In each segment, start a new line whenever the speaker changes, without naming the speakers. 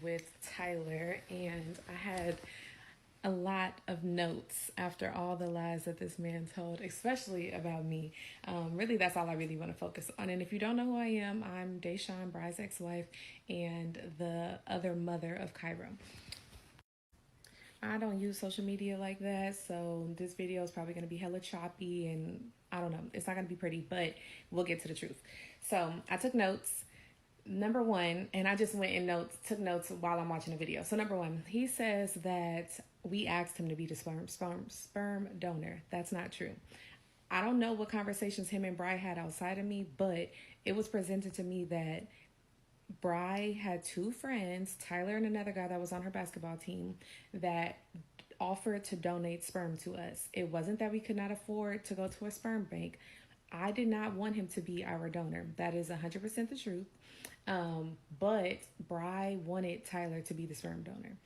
with Tyler, and I had a lot of notes after all the lies that this man told, especially about me. Really, that's all I really want to focus on. And if you don't know who I am, I'm Deshawn, Bry's ex-wife, and the other mother of Cairo. I don't use social media like that, so this video is probably going to be hella choppy, and I don't know, it's not going to be pretty, but we'll get to the truth. So I took notes. Number one, and I just went and took notes while I'm watching the video. So number one, he says that we asked him to be the sperm donor. That's not true. I don't know what conversations him and Bry had outside of me, but it was presented to me that Bry had two friends, Tyler and another guy that was on her basketball team, that offered to donate sperm to us. It wasn't that we could not afford to go to a sperm bank. I did not want him to be our donor. That is 100% the truth. But Bry wanted Tyler to be the sperm donor.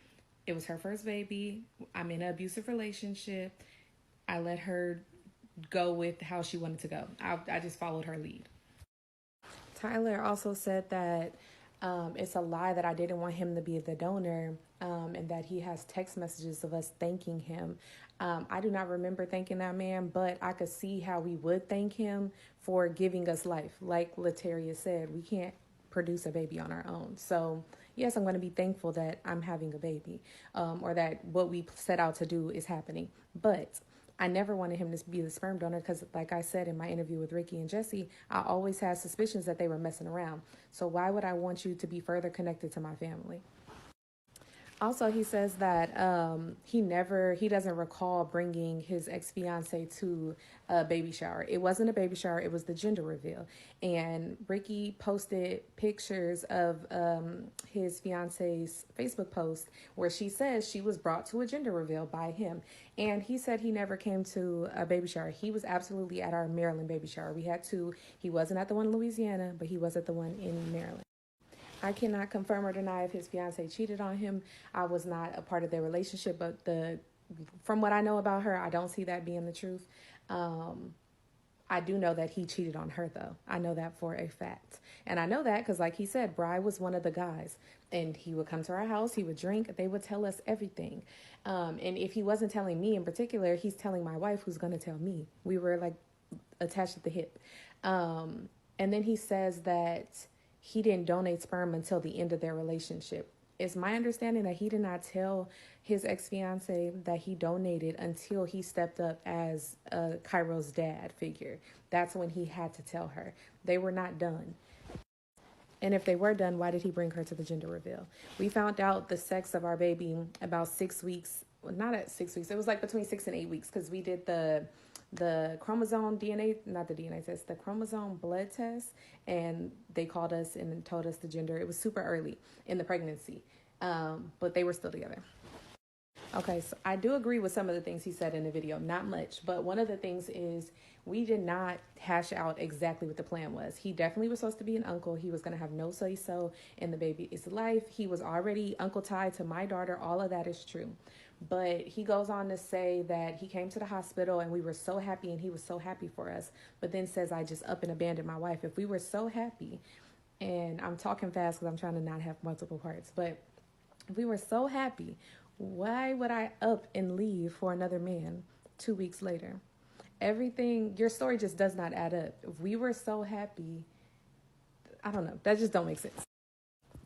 It was her first baby. I'm in an abusive relationship. I let her go with how she wanted to go. I just followed her lead. Tyler also said that it's a lie that I didn't want him to be the donor, and that he has text messages of us thanking him. I do not remember thanking that man, but I could see how we would thank him for giving us life. Like Lataria said, we can't produce a baby on our own. So yes, I'm going to be thankful that I'm having a baby, or that what we set out to do is happening. But I never wanted him to be the sperm donor because, like I said in my interview with Ricky and Jesse, I always had suspicions that they were messing around. So why would I want you to be further connected to my family? Also, he says that he doesn't recall bringing his ex-fiance to a baby shower. It wasn't a baby shower, it was the gender reveal. And Ricky posted pictures of his fiance's Facebook post where she says she was brought to a gender reveal by him. And he said he never came to a baby shower. He was absolutely at our Maryland baby shower. We had two. He wasn't at the one in Louisiana, but he was at the one in Maryland. I cannot confirm or deny if his fiance cheated on him. I was not a part of their relationship, but from what I know about her, I don't see that being the truth. I do know that he cheated on her, though. I know that for a fact. And I know that because, like he said, Bry was one of the guys. And he would come to our house, he would drink, they would tell us everything. And if he wasn't telling me in particular, he's telling my wife, who's going to tell me. We were like attached at the hip. And then he says that he didn't donate sperm until the end of their relationship. It's my understanding that he did not tell his ex-fiance that he donated until he stepped up as Cairo's dad figure. That's when he had to tell her. They were not done. And if they were done, why did he bring her to the gender reveal? We found out the sex of our baby about 6 weeks. Well, not at 6 weeks. It was like between 6 and 8 weeks because we did the chromosome DNA, not the DNA test, the chromosome blood test, and they called us and told us the gender. It was super early in the pregnancy, but they were still together. Okay, so I do agree with some of the things he said in the video, not much, but one of the things is we did not hash out exactly what the plan was. He definitely was supposed to be an uncle. He was going to have no say-so in the baby's life. He was already uncle tied to my daughter. All of that is true. But he goes on to say that he came to the hospital and we were so happy and he was so happy for us, but then says I just up and abandoned my wife. If we were so happy, and I'm talking fast because I'm trying to not have multiple parts, but if we were so happy, why would I up and leave for another man 2 weeks later? Everything, your story just does not add up. If we were so happy, I don't know, that just don't make sense.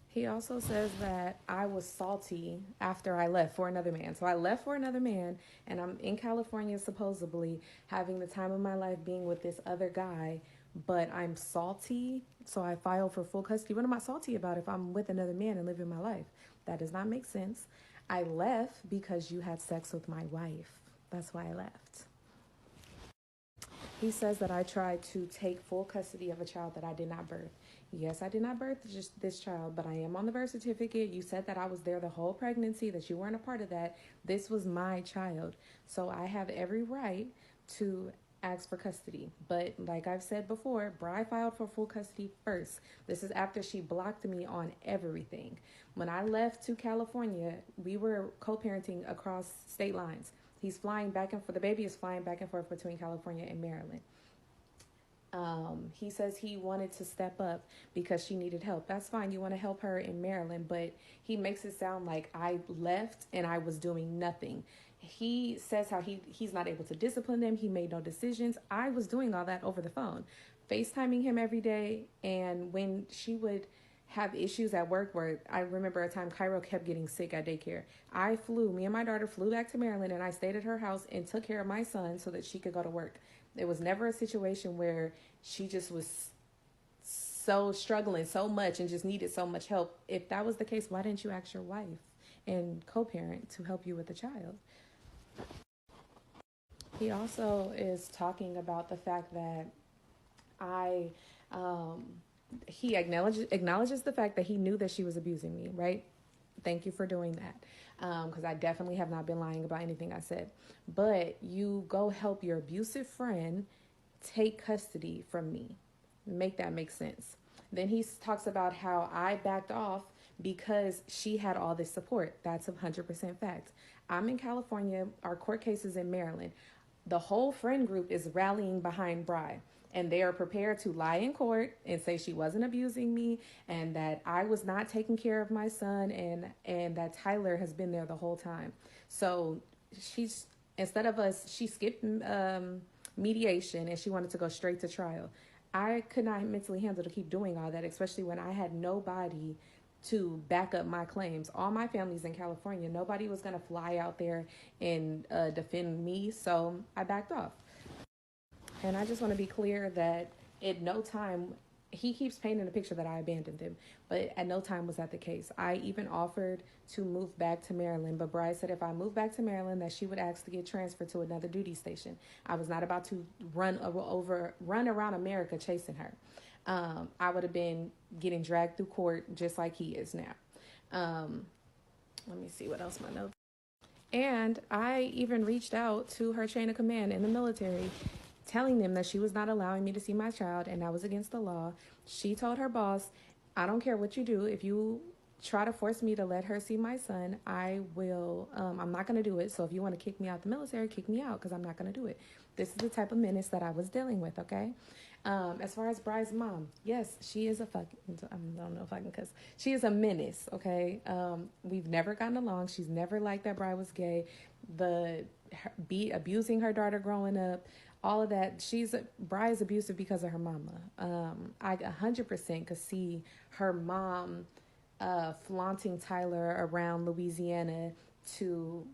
He also says that I was salty after I left for another man. So I left for another man, and I'm in California supposedly having the time of my life being with this other guy, but I'm salty, so I filed for full custody. What am I salty about if I'm with another man and living my life? That does not make sense. I left because you had sex with my wife. That's why I left. He says that I tried to take full custody of a child that I did not birth. Yes, I did not birth just this child, but I am on the birth certificate. You said that I was there the whole pregnancy, that you weren't a part of that. This was my child. So I have every right to ask for custody. But like I've said before, Bri filed for full custody first. This is after she blocked me on everything. When I left to California, we were co-parenting across state lines. He's flying back and forth. The baby is flying back and forth between California and Maryland. He says he wanted to step up because she needed help. That's fine. You want to help her in Maryland, but he makes it sound like I left and I was doing nothing. He says how he's not able to discipline them. He made no decisions. I was doing all that over the phone, FaceTiming him every day. And when she would have issues at work, where I remember a time Cairo kept getting sick at daycare, me and my daughter flew back to Maryland, and I stayed at her house and took care of my son so that she could go to work. There was never a situation where she just was so struggling so much and just needed so much help. If that was the case, why didn't you ask your wife and co-parent to help you with the child? He also is talking about the fact that I, he acknowledges the fact that he knew that she was abusing me, right? Thank you for doing that. Because I definitely have not been lying about anything I said. But you go help your abusive friend take custody from me. Make that make sense. Then he talks about how I backed off because she had all this support. That's 100% fact. I'm in California. Our court case is in Maryland. The whole friend group is rallying behind Bri, and they are prepared to lie in court and say she wasn't abusing me and that I was not taking care of my son, and that Tyler has been there the whole time. So she's, instead of us, she skipped mediation and she wanted to go straight to trial. I could not mentally handle to keep doing all that, especially when I had nobody to back up my claims. All my family's in California. Nobody was going to fly out there and defend me. So I backed off. And I just want to be clear that at no time, he keeps painting a picture that I abandoned him, but at no time was that the case. I even offered to move back to Maryland, but Bryce said if I moved back to Maryland, that she would ask to get transferred to another duty station. I was not about to run around America chasing her. I would have been getting dragged through court just like he is now. Let me see what else my notes. And I even reached out to her chain of command in the military, telling them that she was not allowing me to see my child, and that was against the law. She told her boss, I don't care what you do. If you try to force me to let her see my son, I will, I'm not going to do it. So if you want to kick me out the military, kick me out, because I'm not going to do it. This is the type of menace that I was dealing with, okay? As far as Bri's mom, yes, she is I don't know if I can cuss. She is a menace, okay? We've never gotten along. She's never liked that Bri was gay. Abusing her daughter growing up, all of that. Bri is abusive because of her mama. I 100% could see her mom flaunting Tyler around Louisiana to,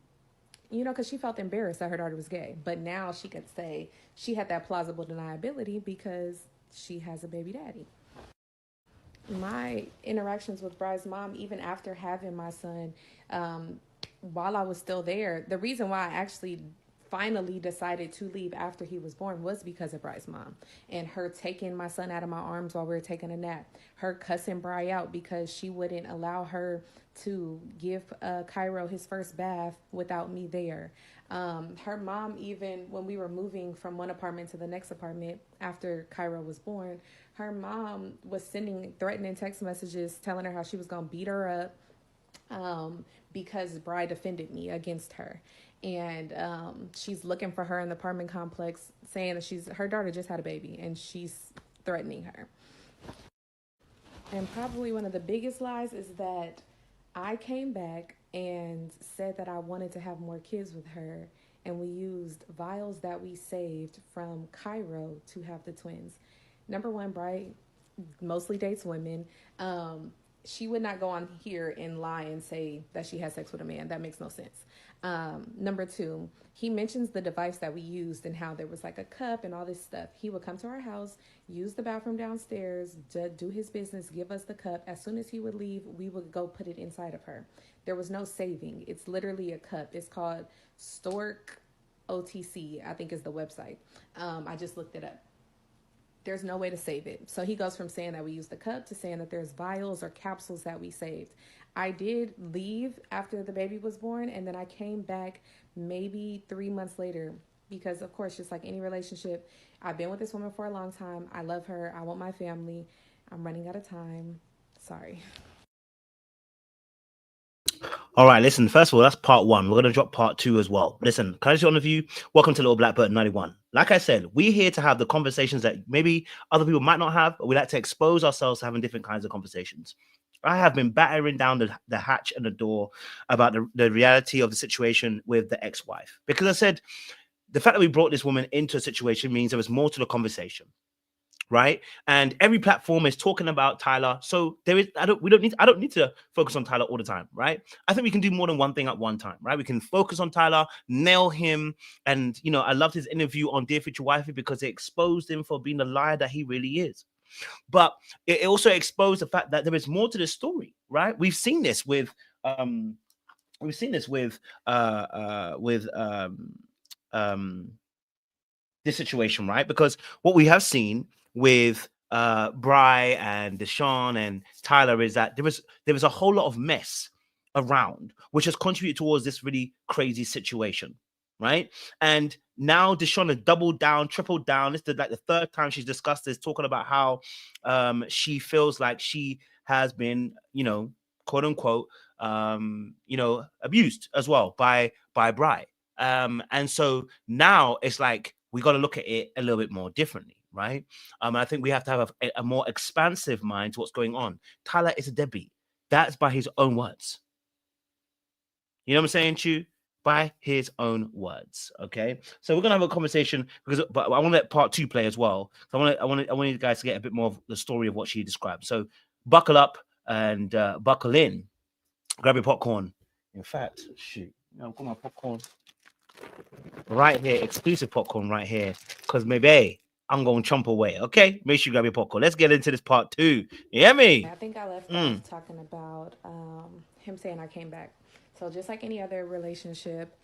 because she felt embarrassed that her daughter was gay. But now she could say she had that plausible deniability because she has a baby daddy. My interactions with Bri's mom, even after having my son, while I was still there, the reason why I actually finally decided to leave after he was born was because of Bri's mom and her taking my son out of my arms while we were taking a nap, her cussing Bri out because she wouldn't allow her to give Cairo his first bath without me there. Her mom, even when we were moving from one apartment to the next apartment after Cairo was born, her mom was sending threatening text messages telling her how she was going to beat her up because Bri defended me against her. And she's looking for her in the apartment complex, saying that her daughter just had a baby and she's threatening her. And probably one of the biggest lies is that I came back and said that I wanted to have more kids with her, and we used vials that we saved from Cairo to have the twins. Number one, Bri mostly dates women. She would not go on here and lie and say that she has sex with a man. That makes no sense. Number two, he mentions the device that we used and how there was like a cup and all this stuff. He would come to our house, use the bathroom downstairs, do his business, give us the cup. As soon as he would leave, we would go put it inside of her. There was no saving. It's literally a cup. It's called Stork OTC, I think is the website. I just looked it up. There's no way to save it. So he goes from saying that we used the cup to saying that there's vials or capsules that we saved. I did leave after the baby was born, and then I came back maybe 3 months later because, of course, just like any relationship, I've been with this woman for a long time. I love her. I want my family. I'm running out of time. Sorry.
All right, listen, first of all, that's part one. We're going to drop part two as well. Listen, can I just honor you? Welcome to Little Black Bird 91. Like I said, we're here to have the conversations that maybe other people might not have, but we like to expose ourselves to having different kinds of conversations. I have been battering down the hatch and the door about the reality of the situation with the ex-wife. Because I said, the fact that we brought this woman into a situation means there was more to the conversation, right? And every platform is talking about Tyler. So there is, I don't need to focus on Tyler all the time, right? I think we can do more than one thing at one time, right? We can focus on Tyler, nail him. And, you know, I loved his interview on Dear Future Wifey because it exposed him for being the liar that he really is. But it also exposed the fact that there is more to the story, right? Um, we've seen this with um this situation, right? Because what we have seen with Bry and Deshaun and Tyler is that there was a whole lot of mess around, which has contributed towards this really crazy situation, right? And now Deshaun has doubled down, tripled down. This is like the third time she's discussed this, talking about how she feels like she has been, you know, quote unquote, abused as well by Bry. And so now it's like we got to look at it a little bit more differently, right? I think we have to have a more expansive mind to what's going on. Tyler is a deadbeat. That's by his own words. You know what I'm saying, Chu? By his own words. Okay, so we're gonna have a conversation but I want to let part two play as well. So I want you guys to get a bit more of the story of what she described. So buckle up and buckle in. Grab your popcorn. In fact, shoot, I've got my popcorn right here, exclusive popcorn right here, because maybe I'm going to chomp away. Okay, make sure you grab your popcorn. Let's get into this part two. You hear me?
I think I left off talking about him saying I came back. So just like any other relationship,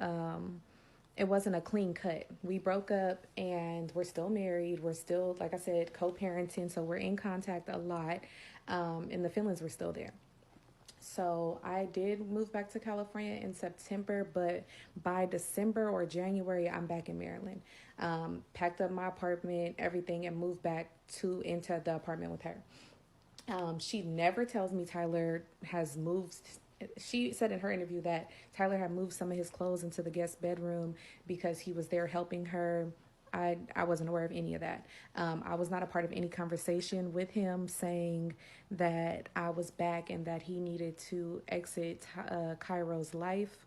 it wasn't a clean cut. We broke up and we're still married. We're still, like I said, co-parenting. So we're in contact a lot, and the feelings were still there. So I did move back to California in September, but by December or January, I'm back in Maryland. Packed up my apartment, everything, and moved back to into the apartment with her. She never tells me Tyler has moved. She said in her interview that Tyler had moved some of his clothes into the guest bedroom because he was there helping her. I wasn't aware of any of that. I was not a part of any conversation with him saying that I was back and that he needed to exit Cairo's life.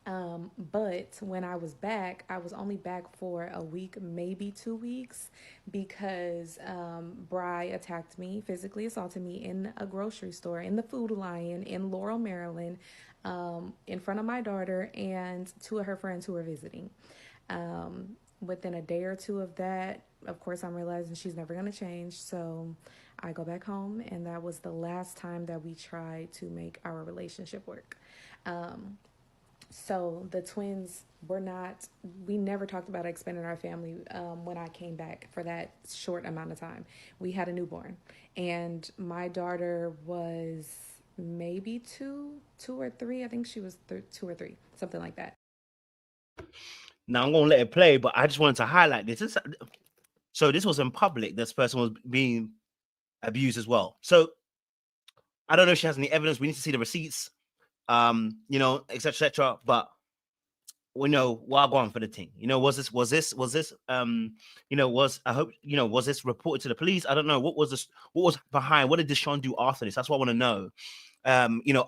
But when I was back, I was only back for a week, maybe 2 weeks, because Bry attacked me, physically assaulted me in a grocery store, in the Food Lion in Laurel, Maryland, in front of my daughter and two of her friends who were visiting. Within a day or two of that, of course, I'm realizing she's never going to change. So I go back home, and that was the last time that we tried to make our relationship work. So the twins were not, we never talked about expanding our family when I came back for that short amount of time. We had a newborn, and my daughter was maybe two or three. I think she was 2 or 3, something like that.
Now I'm going to let it play, but I just wanted to highlight this. So this was in public. This person was being abused as well. So I don't know if she has any evidence. We need to see the receipts, etc., etc. But we know what going for the thing. Was I hope was this reported to the police? I don't know what was this. What was behind? What did Deshaun do after this? That's what I want to know.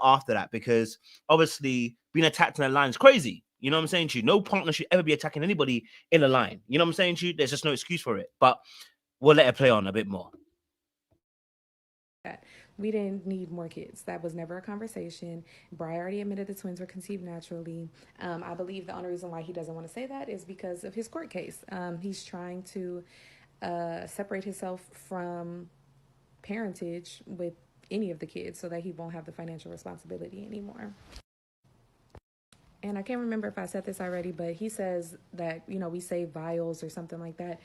After that, because obviously being attacked in a line is crazy. You know what I'm saying to you? No partner should ever be attacking anybody in a line. You know what I'm saying to you? There's just no excuse for it. But we'll let it play on a bit more.
We didn't need more kids. That was never a conversation. Bry already admitted the twins were conceived naturally. I believe the only reason why he doesn't want to say that is because of his court case. He's trying to separate himself from parentage with any of the kids so that he won't have the financial responsibility anymore. And I can't remember if I said this already, but he says that, we save vials or something like that.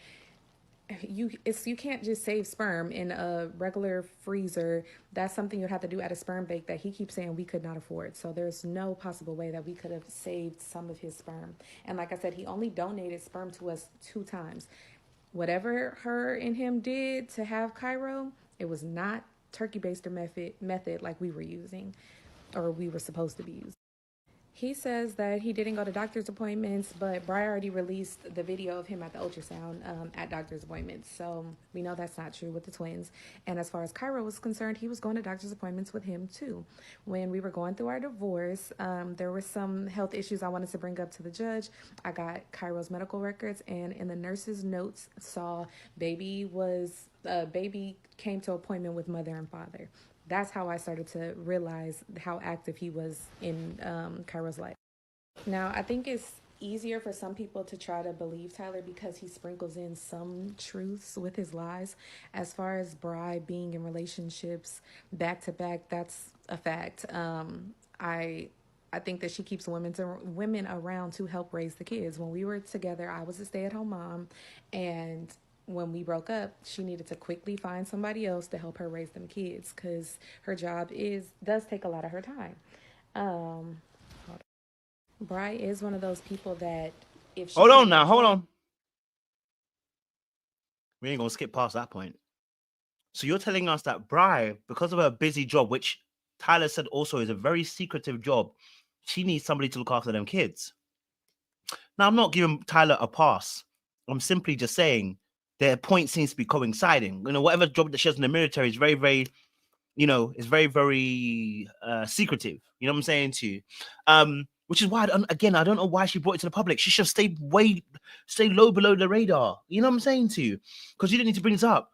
You can't just save sperm in a regular freezer. That's something you'd have to do at a sperm bank that he keeps saying we could not afford. So there's no possible way that we could have saved some of his sperm. And like I said, he only donated sperm to us 2 times. Whatever her and him did to have Cairo, it was not turkey baster method like we were using. or we were supposed to be used. He says that he didn't go to doctor's appointments, but Bri already released the video of him at the ultrasound at doctor's appointments. So we know that's not true with the twins. And as far as Cairo was concerned, he was going to doctor's appointments with him too. When we were going through our divorce, there were some health issues I wanted to bring up to the judge. I got Cairo's medical records, and in the nurse's notes saw baby came to appointment with mother and father. That's how I started to realize how active he was in Cairo's life. Now, I think it's easier for some people to try to believe Tyler because he sprinkles in some truths with his lies. As far as Bri being in relationships back to back, that's a fact. I think that she keeps women around to help raise the kids. When we were together, I was a stay-at-home mom, and when we broke up, she needed to quickly find somebody else to help her raise them kids because her job does take a lot of her time. Bri is one of those people that if she
hold on. We ain't gonna skip past that point. So you're telling us that Bri, because of her busy job, which Tyler said also is a very secretive job, she needs somebody to look after them kids. Now, I'm not giving Tyler a pass. I'm simply just saying their point seems to be coinciding. Whatever job that she has in the military is very, very, is very, very secretive. You know what I'm saying to you? Which is why, again, I don't know why she brought it to the public. She should stay low below the radar. You know what I'm saying to you? Because you didn't need to bring this up.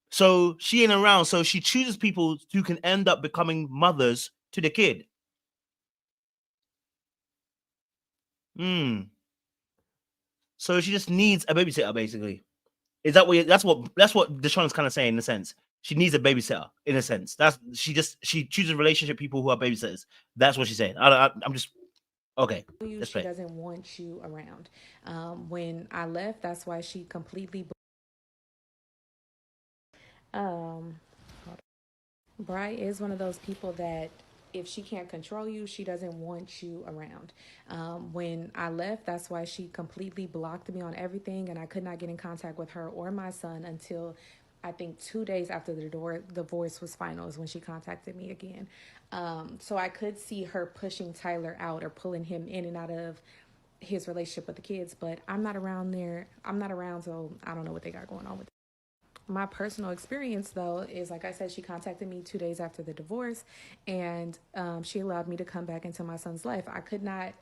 So she ain't around. So she chooses people who can end up becoming mothers to the kid. So she just needs a babysitter, basically. Is that what? That's what Deshaun's kind of saying in a sense. She needs a babysitter in a sense. She chooses relationship people who are babysitters. That's what she's saying. I'm just okay.
She doesn't want you around. When I left, that's why she completely. Bri is one of those people that if she can't control you, she doesn't want you around. When I left, that's why she completely blocked me on everything, and I could not get in contact with her or my son until I think 2 days after the divorce was final is when she contacted me again. So I could see her pushing Tyler out or pulling him in and out of his relationship with the kids, but I'm not around there. I'm not around, so I don't know what they got going on with it. My personal experience, though, is like I said, she contacted me 2 days after the divorce, and she allowed me to come back into my son's life. I could not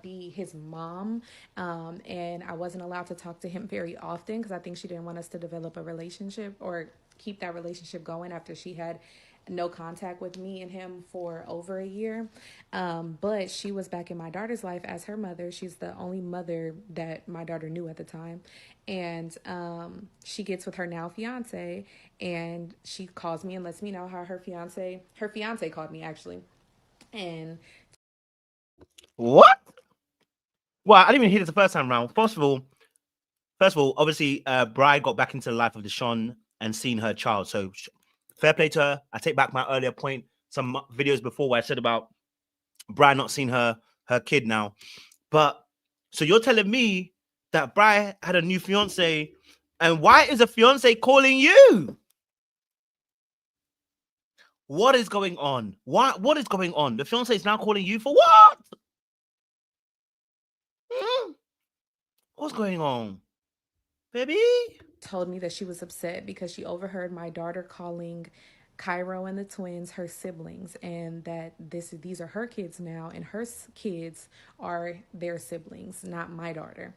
be his mom, and I wasn't allowed to talk to him very often because I think she didn't want us to develop a relationship or keep that relationship going after she had no contact with me and him for over a year. But she was back in my daughter's life as her mother. She's the only mother that my daughter knew at the time. And she gets with her now fiance, and she calls me and lets me know how her fiance called me actually. And
what? Well, I didn't even hear this the first time around. First of all, obviously, Bri got back into the life of Deshaun and seen her child. So fair play to her. I take back my earlier point. Some videos before where I said about Bri not seeing her kid now. But so you're telling me that Bri had a new fiance, and why is a fiance calling you? What is going on? What is going on? The fiance is now calling you for what? What's going on, baby?
Told me that she was upset because she overheard my daughter calling Cairo and the twins her siblings, and that these are her kids now, and her kids are their siblings, not my daughter.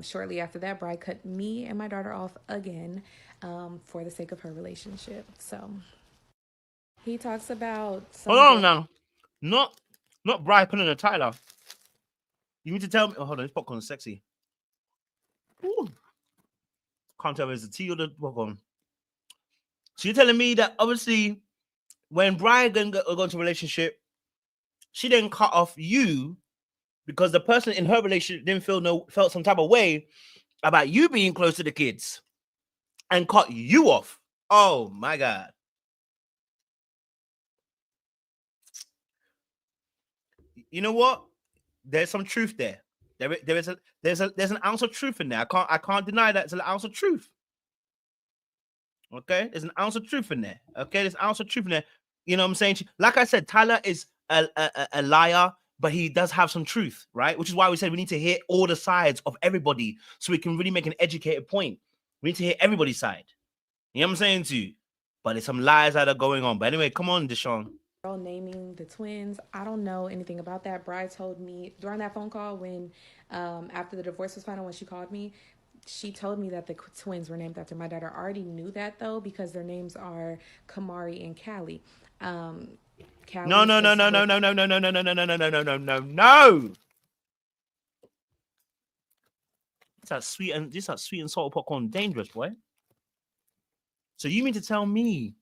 Shortly after that, Bri cut me and my daughter off again for the sake of her relationship. So he talks about
hold on now, not Bri pulling a Tyler. You need to tell me. Oh, hold on, this popcorn is sexy. Ooh. Can't tell if it's the tea or the popcorn. So you're telling me that obviously when Bri got into a relationship, she didn't cut off you because the person in her relationship didn't felt some type of way about you being close to the kids and cut you off. Oh my God. You know what? There's some truth there. There's an ounce of truth in there. I can't deny that. It's an ounce of truth. Okay, there's an ounce of truth in there. Okay, there's an ounce of truth in there. You know what I'm saying? Like I said, Tyler is a liar, but he does have some truth, right? Which is why we said we need to hear all the sides of everybody so we can really make an educated point. We need to hear everybody's side. You know what I'm saying to you? But there's some lies that are going on. But anyway, come on, Deshaun.
Girl naming the twins, I don't know anything about that. Bride told me during that phone call when, after the divorce was final, when she called me, she told me that the twins were named after my daughter. I already knew that though because their names are Kamari and Callie. Callie
No, no, no, no, no, no, no, no, no, no, no, no, no, no, no, no, no, no. This that sweet and salt popcorn dangerous, boy. So you mean to tell me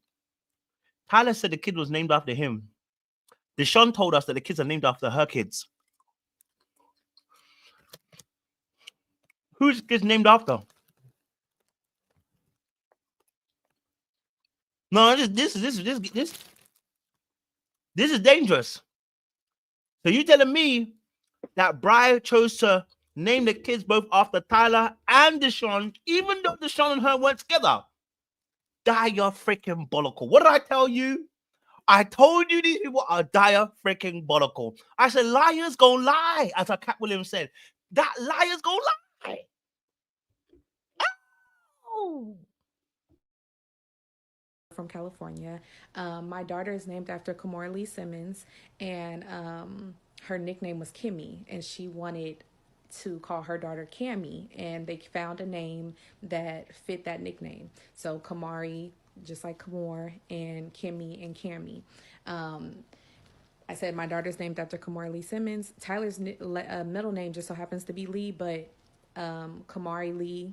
Tyler said the kid was named after him? Deshaun told us that the kids are named after her kids. Who's kids named after? No, this is dangerous. So you telling me that Bri chose to name the kids both after Tyler and Deshaun, even though Deshaun and her weren't together? Dire freaking bollockle. What did I tell you? I told you these people are dire freaking bollockle. I said liars gonna lie, as Cat Williams said. That liars gonna lie. Oh.
From California. My daughter is named after Kamora Lee Simmons, and her nickname was Kimmy, and she wanted to call her daughter Cammy, and they found a name that fit that nickname. So Kamari, just like Kamor, and Kimmy and Cammy. I said my daughter's named after Kamora Lee Simmons. Tyler's middle name just so happens to be Lee, but Kamari Lee,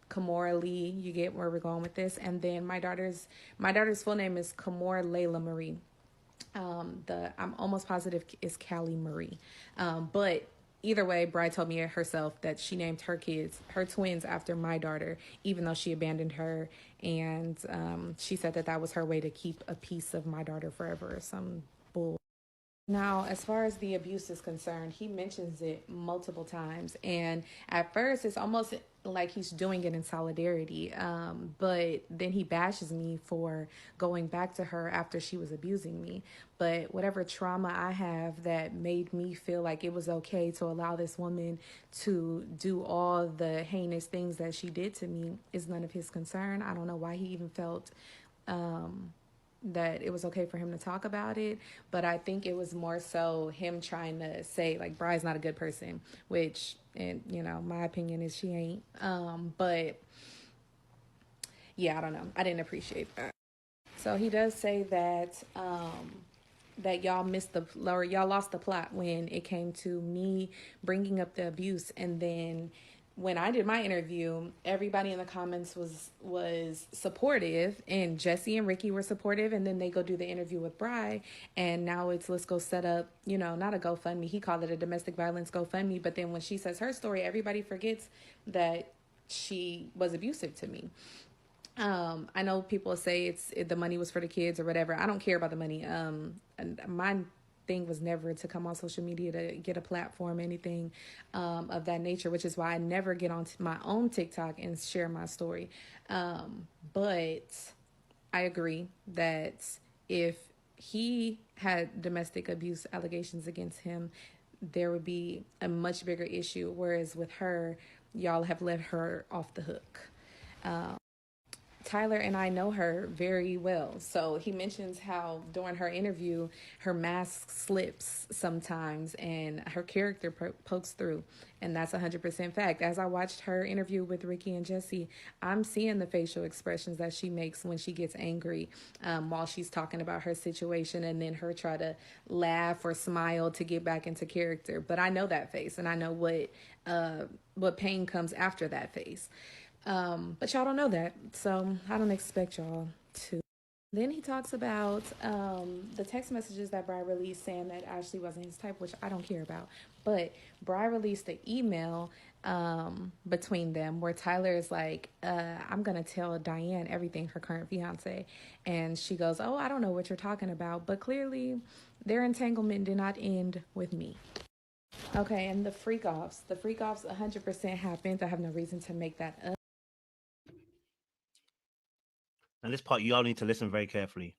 Kamora Lee, you get where we're going with this. And then my daughter's full name is Kamora Layla Marie. I'm almost positive is Callie Marie. But either way, Bride told me herself that she named her twins after my daughter, even though she abandoned her. And she said that was her way to keep a piece of my daughter forever or some bull. Now, as far as the abuse is concerned, he mentions it multiple times. And at first, it's almost like he's doing it in solidarity. But then he bashes me for going back to her after she was abusing me. But whatever trauma I have that made me feel like it was okay to allow this woman to do all the heinous things that she did to me is none of his concern. I don't know why he even felt that it was okay for him to talk about it, but I think it was more so him trying to say like Bride's not a good person, which, and you know, my opinion is she ain't. But yeah, I don't know. I didn't appreciate that. So he does say that that y'all y'all lost the plot when it came to me bringing up the abuse, and then when I did my interview, everybody in the comments was supportive, and Jesse and Ricky were supportive, and then they go do the interview with Bri, and now it's let's go set up, you know, not a GoFundMe. He called it a domestic violence GoFundMe, but then when she says her story, everybody forgets that she was abusive to me. I know people say the money was for the kids or whatever. I don't care about the money. And my thing was never to come on social media to get a platform, anything of that nature, which is why I never get on my own TikTok and share my story. But I agree that if he had domestic abuse allegations against him, there would be a much bigger issue. Whereas with her, y'all have let her off the hook. Tyler and I know her very well. So he mentions how during her interview, her mask slips sometimes and her character pokes through. And that's 100% fact. As I watched her interview with Ricky and Jesse, I'm seeing the facial expressions that she makes when she gets angry while she's talking about her situation, and then her try to laugh or smile to get back into character. But I know that face, and I know what pain comes after that face. But y'all don't know that, so I don't expect y'all to. Then he talks about the text messages that Bri released saying that Ashley wasn't his type, which I don't care about. But Bri released the email between them where Tyler is like, I'm going to tell Diane everything, her current fiance. And she goes, oh, I don't know what you're talking about. But clearly their entanglement did not end with me. Okay, and the freak offs 100% happened. I have no reason to make that up.
And this part, you all need to listen very carefully.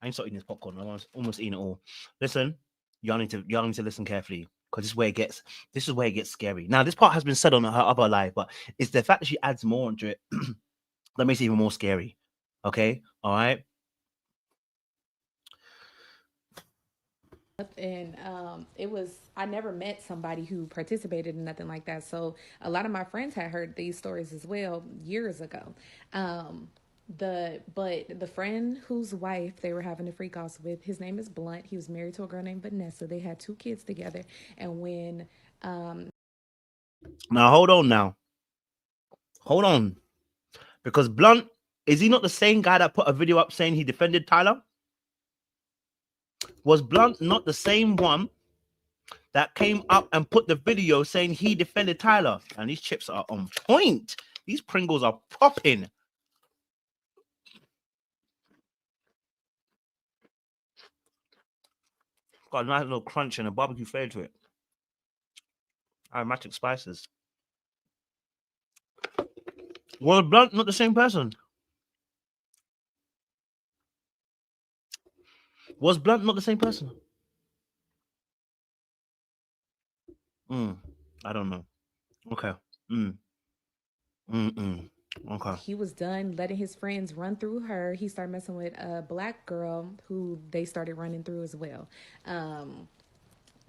I ain't start eating this popcorn. I'm almost eating it all. Listen, y'all need to listen carefully because this is where it gets scary. Now, this part has been said on her other live, but it's the fact that she adds more onto it that makes it even more scary. Okay, all right.
And it was, I never met somebody who participated in nothing like that, so a lot of my friends had heard these stories as well years ago. The friend whose wife they were having the freak offs with, his name is Blunt. He was married to a girl named Vanessa. They had 2 kids together, and when
Now hold on, because Blunt, is he not the same guy that put a video up saying he defended Tyler? Was Blunt not the same one that came up and put the video saying he defended Tyler? And these chips are on point. These Pringles are popping. Got a nice little crunch and a barbecue flavor to it. Aromatic spices. Was Blunt not the same person? Was Blunt not the same person? I don't know. Okay. Okay.
he was done letting his friends run through her, he started messing with a black girl who they started running through as well.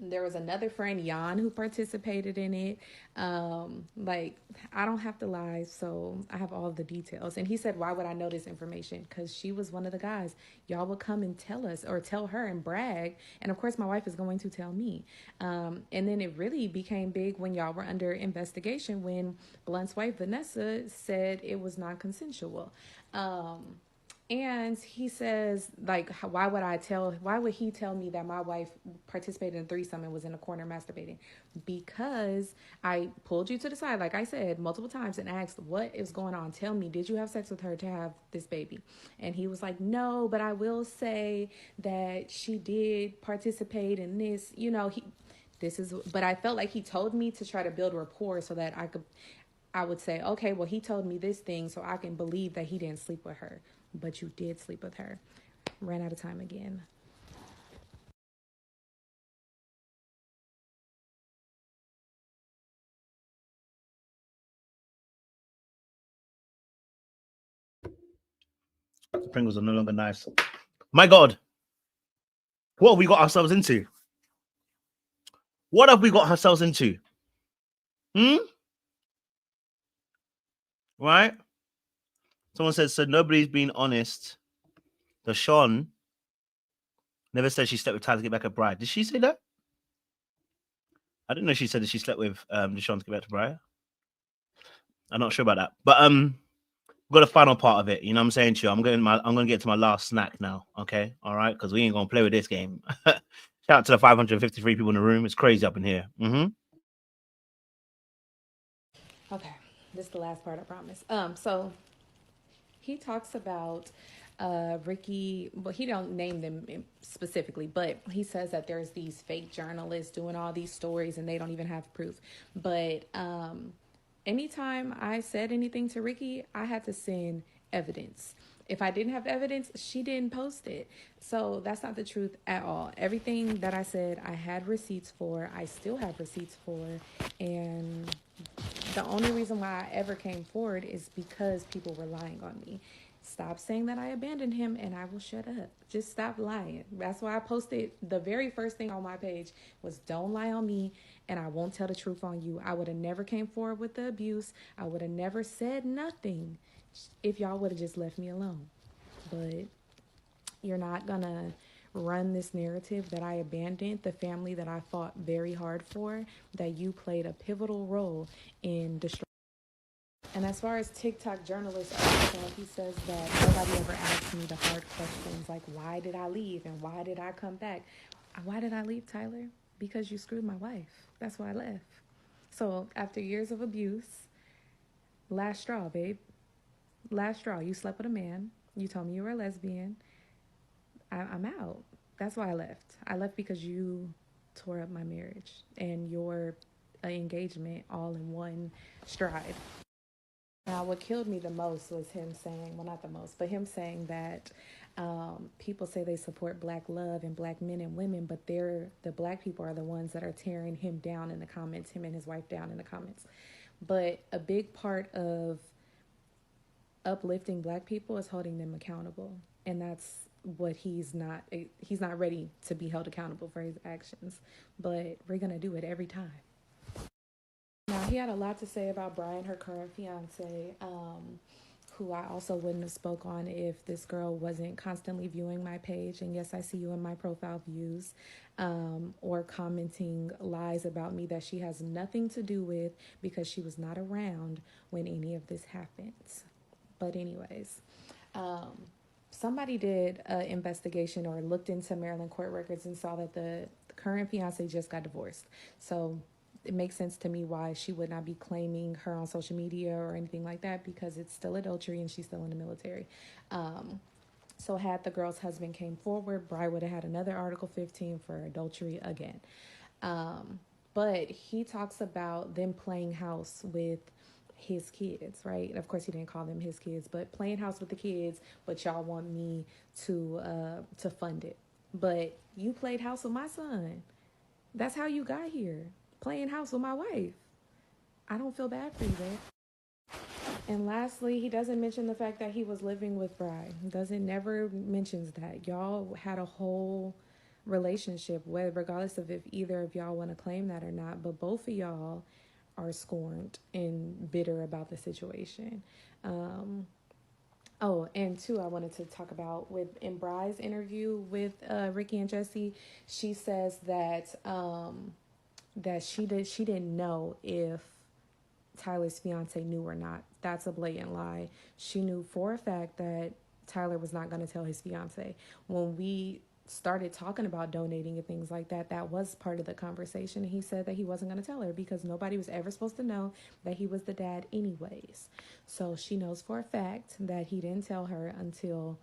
There was another friend, Jan, who participated in it. Like, I don't have to lie, so I have all the details. And he said, why would I know this information? Because she was one of the guys. Y'all would come and tell us, or tell her and brag. And of course, my wife is going to tell me. And then it really became big when y'all were under investigation, when Blunt's wife, Vanessa, said it was non consensual. And he says, like, why would he tell me that my wife participated in a threesome and was in a corner masturbating? Because I pulled you to the side, like I said, multiple times and asked, what is going on? Tell me, did you have sex with her to have this baby? And he was like, no, but I will say that she did participate in this. But I felt like he told me to try to build rapport so that I would say, okay, well, he told me this thing, so I can believe that he didn't sleep with her. But you did sleep with her. Ran out of time again.
The Pringles are no longer nice. My God. What have we got ourselves into? What have we got ourselves into? Right? Someone said, so nobody's been honest. Deshaun never said she slept with Tyler to get back at Bride. Did she say that? I didn't know she said that she slept with Deshaun to get back to Bride. I'm not sure about that. But we've got the final part of it. You know what I'm saying to you? I'm gonna get to my last snack now. Okay. All right. Because we ain't gonna play with this game. Shout out to the 553 people in the room. It's crazy up in here.
Okay, this is the last part, I promise. So he talks about Ricky. Well, he don't name them specifically, but he says that there's these fake journalists doing all these stories and they don't even have proof. But anytime I said anything to Ricky, I had to send evidence. If I didn't have evidence, she didn't post it. So that's not the truth at all. Everything that I said, I had receipts for. I still have receipts for. And the only reason why I ever came forward is because people were lying on me. Stop saying that I abandoned him and I will shut up. Just stop lying. That's why I posted the very first thing on my page was don't lie on me and I won't tell the truth on you. I would have never came forward with the abuse. I would have never said nothing if y'all would have just left me alone. But you're not gonna run this narrative that I abandoned the family that I fought very hard for, that you played a pivotal role in destroying. And as far as TikTok journalists are concerned, he says that nobody ever asked me the hard questions like, why did I leave and why did I come back? Why did I leave, Tyler? Because you screwed my wife. That's why I left. So after years of abuse, last straw, babe. Last straw. You slept with a man. You told me you were a lesbian. I'm out. That's why I left. I left because you tore up my marriage and your engagement all in one stride. Now, what killed me the most was him saying, well, not the most, but him saying that People say they support black love and black men and women, but the black people are the ones that are tearing him down in the comments, him and his wife down in the comments. But a big part of uplifting black people is holding them accountable, and that's what he's not ready to be held accountable for his actions, but we're gonna do it every time. Now, he had a lot to say about Brian, her current fiance, who I also wouldn't have spoke on if this girl wasn't constantly viewing my page. And yes, I see you in my profile views, or commenting lies about me that she has nothing to do with because she was not around when any of this happened. But anyways, somebody did an investigation or looked into Maryland court records and saw that the current fiance just got divorced. So it makes sense to me why she would not be claiming her on social media or anything like that, because it's still adultery and she's still in the military. So had the girl's husband came forward, Bry would have had another Article 15 for adultery again. But he talks about them playing house with his kids, right? Of course, he didn't call them his kids, but playing house with the kids. But y'all want me to fund it. But you played house with my son. That's how you got here, playing house with my wife. I don't feel bad for you, babe. And lastly, he doesn't mention the fact that he was living with Bry. Never mentions that. Y'all had a whole relationship, regardless of if either of y'all want to claim that or not. But both of y'all are scorned and bitter about the situation. Oh, and two, I wanted to talk about in Bry's interview with Ricky and Jesse. She says that she didn't know if Tyler's fiance knew or not. That's a blatant lie. She knew for a fact that Tyler was not going to tell his fiance. When we started talking about donating and things like that, that was part of the conversation. He said that he wasn't going to tell her because nobody was ever supposed to know that he was the dad anyways. So she knows for a fact that he didn't tell her until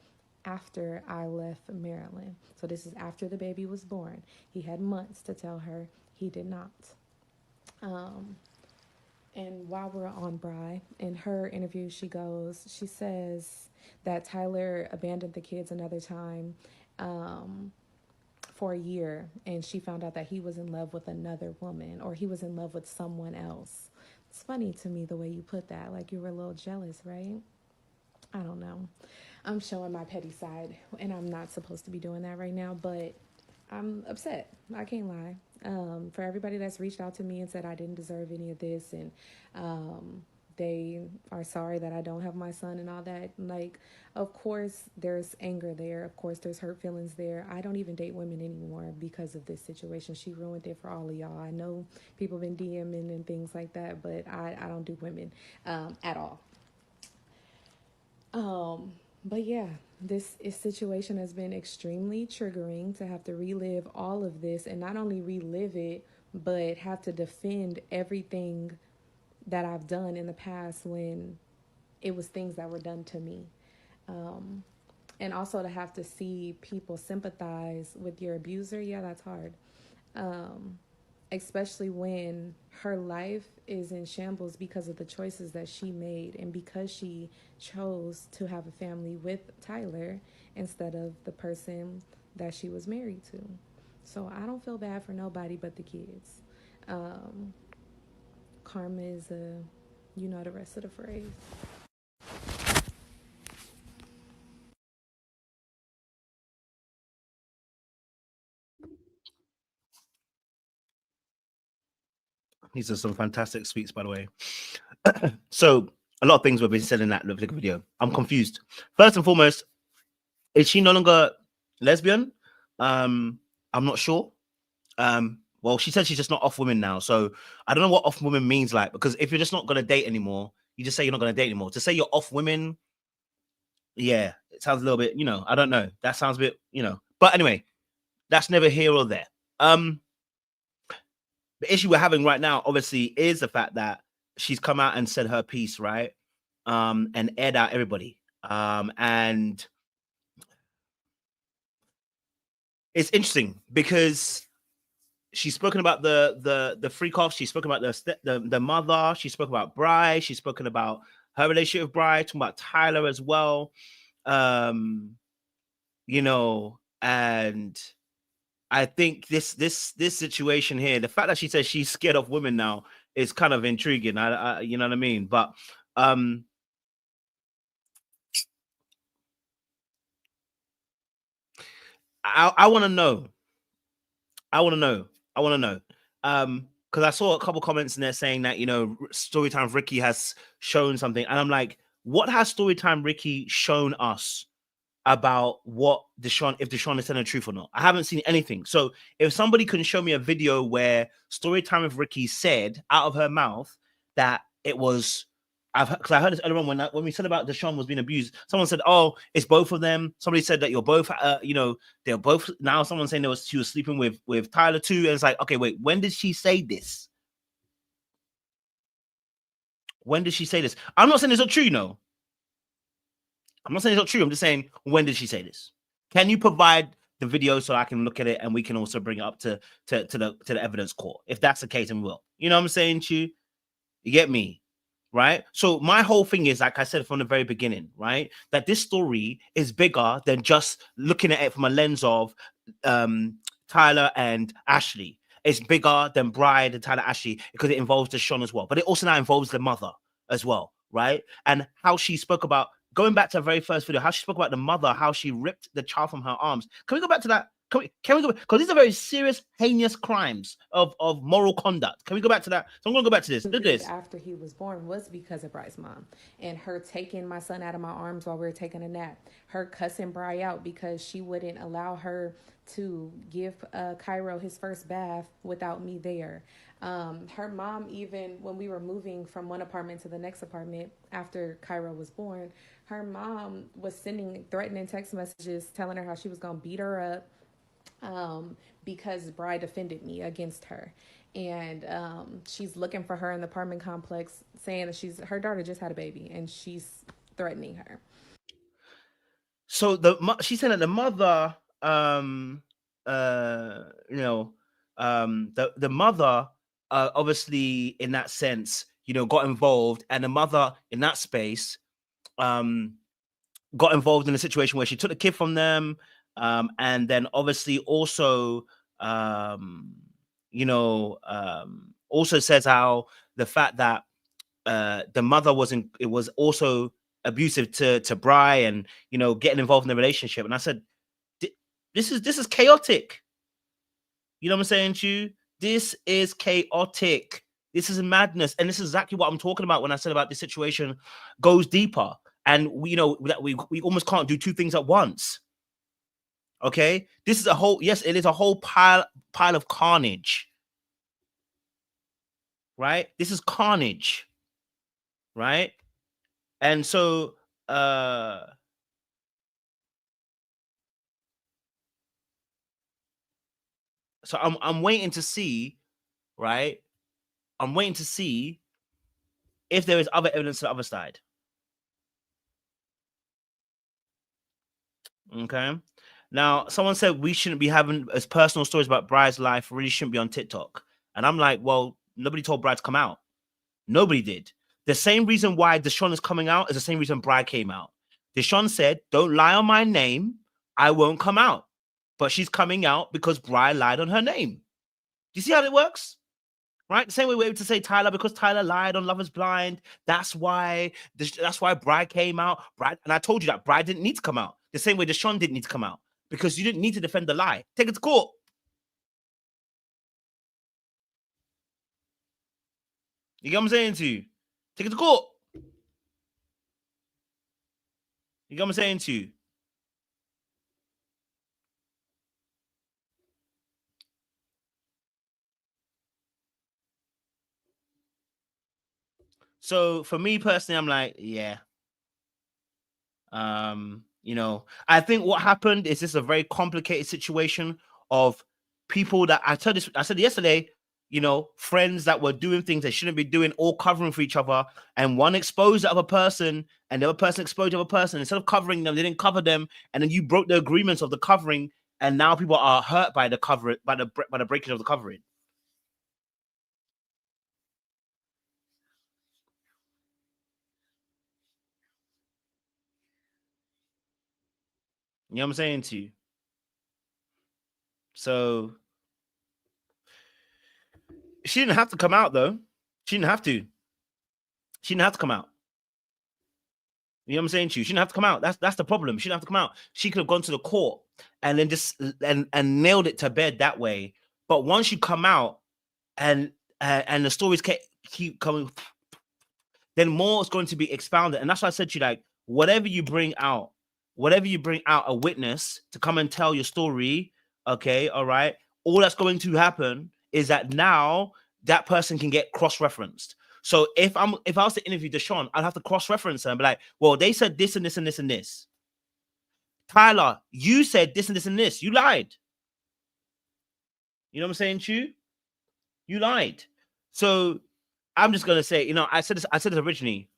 after I left Maryland. So this is after the baby was born. He had months to tell her. He did not. And while we're on Bry, in her interview, she says that Tyler abandoned the kids another time for a year, and she found out that he was in love with another woman, or he was in love with someone else. It's funny to me the way you put that, like you were a little jealous, right? I don't know. I'm showing my petty side, and I'm not supposed to be doing that right now, but I'm upset. I can't lie. For everybody that's reached out to me and said I didn't deserve any of this, and they are sorry that I don't have my son and all that. Like, of course, there's anger there. Of course, there's hurt feelings there. I don't even date women anymore because of this situation. She ruined it for all of y'all. I know people been DMing and things like that, but I don't do women at all. But yeah, this situation has been extremely triggering to have to relive all of this, and not only relive it, but have to defend everything that I've done in the past when it was things that were done to me. And also to have to see people sympathize with your abuser, yeah, that's hard. Especially when her life is in shambles because of the choices that she made and because she chose to have a family with Tyler instead of the person that she was married to. So I don't feel bad for nobody but the kids. Karma is you know the rest of the phrase.
These are some fantastic speaks, by the way. So a lot of things were being said in that video. I'm confused. First and foremost, is she no longer lesbian? I'm not sure. Well, she said she's just not off women now. So I don't know what off women means, like, because if you're just not going to date anymore, you just say you're not going to date anymore. To say you're off women, yeah, it sounds a little bit, I don't know. That sounds a bit, But anyway, that's never here or there. The issue we're having right now, obviously, is the fact that she's come out and said her piece, right? And aired out everybody. And it's interesting because she's spoken about the freak off. She's spoken about the mother. She's spoken about Bry. She's spoken about her relationship with Bry. Talking about Tyler as well. you know, and I think this situation here, the fact that she says she's scared of women now is kind of intriguing. You know what I mean? But um I want to know. I want to know. I want to know. Because I saw a couple comments in there saying that, you know, Storytime Ricky has shown something, and I'm like, what has Storytime Ricky shown us about what Deshaun, if Deshaun is telling the truth or not? I haven't seen anything. So if somebody can show me a video where Storytime with Ricky said out of her mouth that it was, because I heard this earlier on when we said about Deshaun was being abused, someone said, "Oh, it's both of them." Somebody said that you're both, you know, they're both. Now someone's saying she was sleeping with Tyler too, and it's like, okay, wait, when did she say this? When did she say this? I'm not saying it's not true, no. I'm not saying it's not true. I'm just saying, when did she say this? Can you provide the video so I can look at it and we can also bring it up to the evidence court? If that's the case, and we will. You know what I'm saying to you? You get me? Right? So my whole thing is, like I said from the very beginning, right? That this story is bigger than just looking at it from a lens of Tyler and Ashley. It's bigger than Bride and Tyler Ashley because it involves Deshaun as well. But it also now involves the mother as well, right? And how she spoke about, going back to her very first video, how she spoke about the mother, how she ripped the child from her arms. Can we go back to that? Can we go? Because these are very serious, heinous crimes of moral conduct. Can we go back to that? So I'm going to go back to this. Look at this.
After he was born was because of Bryce's mom and her taking my son out of my arms while we were taking a nap. Her cussing Bry out because she wouldn't allow her to give Cairo his first bath without me there. Her mom, even when we were moving from one apartment to the next apartment after Cairo was born, her mom was sending threatening text messages telling her how she was going to beat her up because Bri defended me against her. And she's looking for her in the apartment complex, saying that her daughter just had a baby and she's threatening her.
So she said that the mother, you know, the mother, obviously in that sense, you know, got involved, and the mother in that space, got involved in a situation where she took the kid from them, and then obviously also, you know, also says how the fact that the mother wasn't, it was also abusive to Bri, and you know, getting involved in the relationship. And I said, this is chaotic. You know what I'm saying to you? This is chaotic. This is madness, and this is exactly what I'm talking about when I said about this situation goes deeper, and we, you know, that we almost can't do two things at once. Okay, this is a whole, yes, it is a whole pile of carnage, right? This is carnage, right? And so so I'm waiting to see, right? I'm waiting to see if there is other evidence to the other side. Okay. Now, someone said we shouldn't be having as personal stories about Bride's life, really shouldn't be on TikTok. And I'm like, well, nobody told Bride to come out. Nobody did. The same reason why Deshaun is coming out is the same reason Bride came out. Deshaun said, don't lie on my name. I won't come out. But she's coming out because Bride lied on her name. Do you see how it works? Right? The same way we're able to say Tyler, because Tyler lied on Love is Blind. That's why Bride came out. Bride, and I told you that Bride didn't need to come out. The same way Deshaun didn't need to come out. Because you didn't need to defend the lie. Take it to court. You get what I'm saying to you? Take it to court. You get what I'm saying to you? So for me personally, I'm like, yeah. You know, I think what happened is this a very complicated situation of people that I said yesterday, you know, friends that were doing things they shouldn't be doing, all covering for each other, and one exposed the other person, and the other person exposed the other person. Instead of covering them, they didn't cover them, and then you broke the agreements of the covering, and now people are hurt by the cover, by the breaking of the covering. You know what I'm saying to you? So she didn't have to come out though. She didn't have to. She didn't have to come out. You know what I'm saying to you? She didn't have to come out. That's the problem. She didn't have to come out. She could have gone to the court and then just and nailed it to bed that way. But once you come out and the stories keep coming, then more is going to be expounded. And that's why I said to you, like, whatever you bring out a witness to come and tell your story, okay, all right, all that's going to happen is that now that person can get cross-referenced. So if I was to interview Deshaun, I'd have to cross-reference her and be like, well, they said this and this and this and this. Tyler, you said this and this and this. You lied. You know what I'm saying to you? You lied. So I'm just gonna say, you know, I said this originally.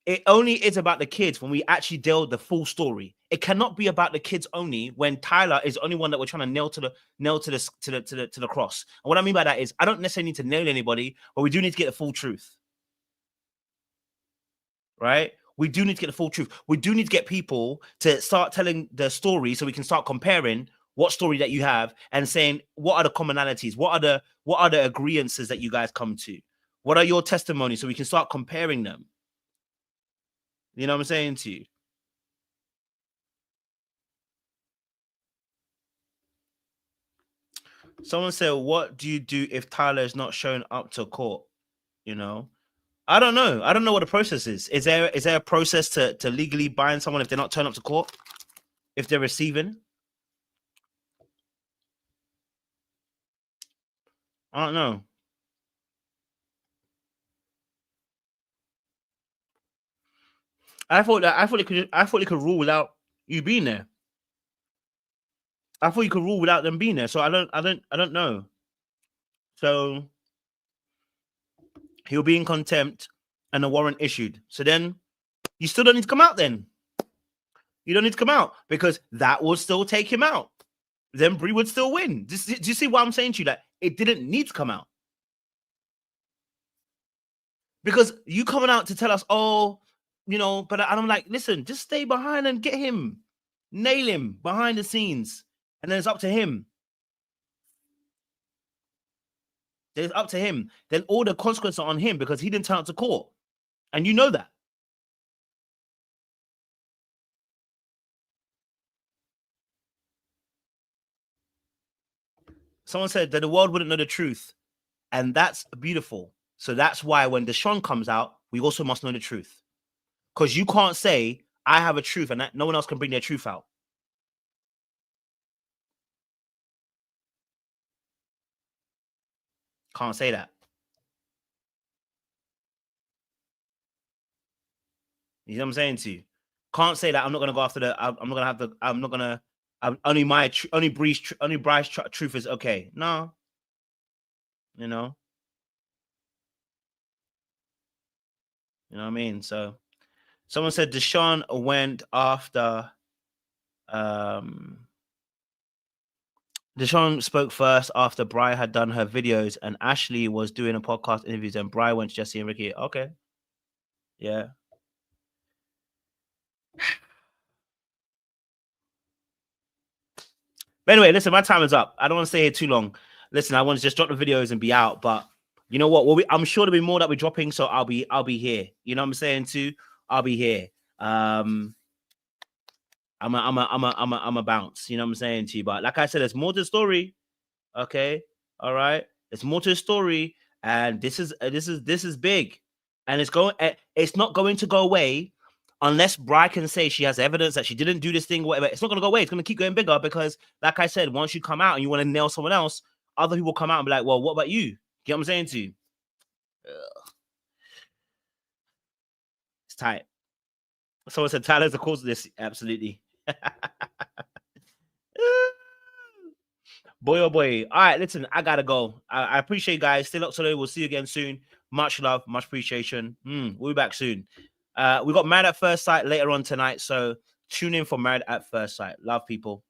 It only is about the kids when we actually deal the full story. It cannot be about the kids only when Tyler is the only one that we're trying to nail to the cross. And what I mean by that is I don't necessarily need to nail anybody, but we do need to get the full truth. Right? We do need to get the full truth. We do need to get people to start telling the story so we can start comparing what story that you have and saying what are the commonalities, what are the agreements that you guys come to, what are your testimonies, so we can start comparing them. You know what I'm saying to you? Someone said, what do you do if Tyler is not showing up to court? You know, I don't know. I don't know what the process is. Is there a process to legally bind someone if they're not turning up to court? If they're receiving? I don't know. I thought it could rule without you being there. I thought you could rule without them being there. So I don't know. So he'll be in contempt and a warrant issued. So then you still don't need to come out then. You don't need to come out because that will still take him out. Then Bree would still win. Do you see what I'm saying to you? That it didn't need to come out. Because you coming out to tell us, oh, you know, but I'm like, listen, just stay behind and get him. Nail him behind the scenes. And then it's up to him. It's up to him. Then all the consequences are on him because he didn't turn up to court. And you know that. Someone said that the world wouldn't know the truth. And that's beautiful. So that's why when Deshaun comes out, we also must know the truth. Because you can't say, I have a truth and that no one else can bring their truth out. Can't say that. You know what I'm saying to you? Can't say that I'm not gonna go after only Bree's truth is okay. No. You know. You know what I mean? So someone said Deshaun went after Deshaun spoke first after Bri had done her videos and Ashley was doing a podcast interviews and Bri went to Jesse and Ricky. Okay. Yeah. But anyway, listen, my time is up. I don't want to stay here too long. Listen, I want to just drop the videos and be out. But you know what? Well, I'm sure there'll be more that we're dropping, so I'll be here. You know what I'm saying too? I'll be here. I'm a bounce. You know what I'm saying to you? But like I said, there's more to the story. Okay, all right. There's more to the story, and this is big, and it's not going to go away unless Bri can say she has evidence that she didn't do this thing, whatever. It's not going to go away. It's going to keep going bigger because, like I said, once you come out and you want to nail someone else, other people come out and be like, well, what about you? You know what I'm saying to you? It's tight. Someone said Tyler's the cause of this. Absolutely. Boy, oh boy. All right, listen, I got to go. I appreciate you guys. Still up today. We'll see you again soon. Much love, much appreciation. We'll be back soon. We got Married at First Sight later on tonight, so tune in for Married at First Sight. Love, people.